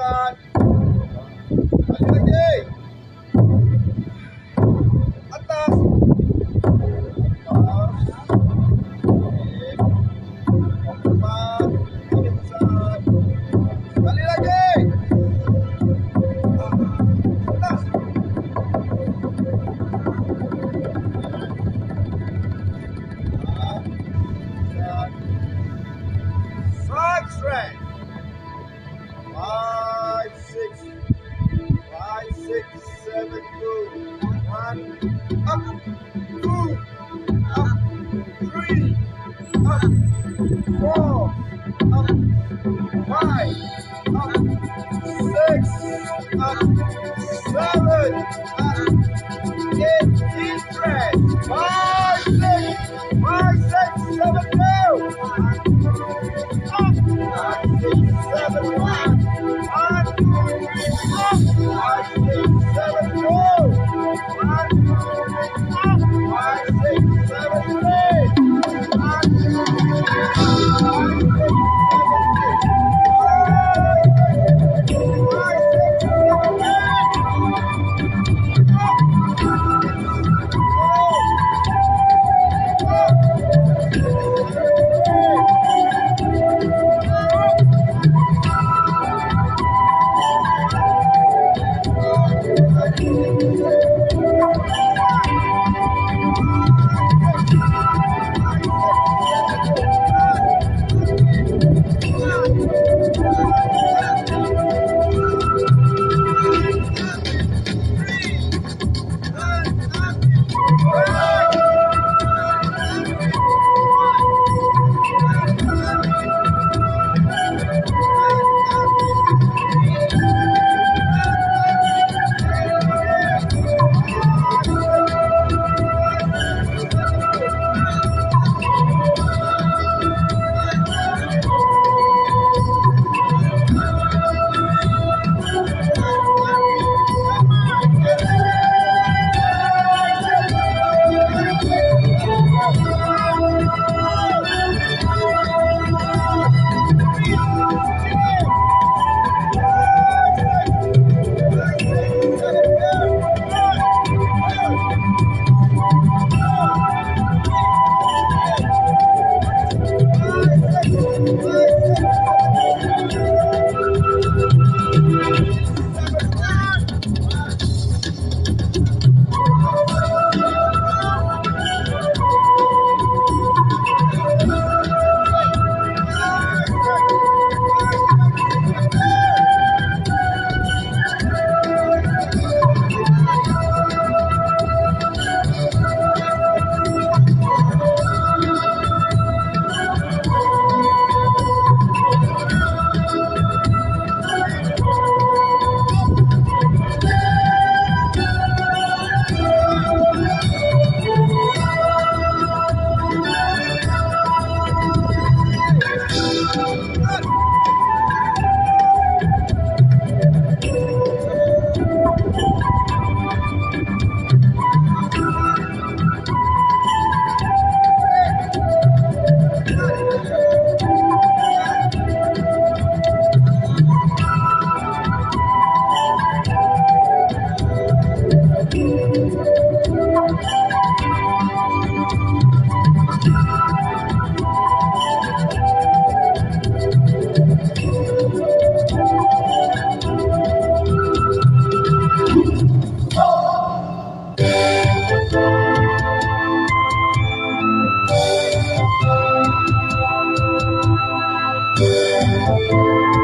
pusat. Balik lagi. Atas. Depan. Ini pusat. Balik lagi. Atas. Side straight. 5, 6, 5, 6, 7, 2, 1, up, 2, up, 3, up, 4, up, 5, up, 6, up, 7, up, 8, straight. 5, 6, 5, 6, 7, 2. Up, 5, 6, 7, 1. 1, 2, 3, up. 5, 6, 7, 2. 1, 2, 3, up. 5, 6, 7, 3. 1, 2, 3, up. 5, 6, Thank you.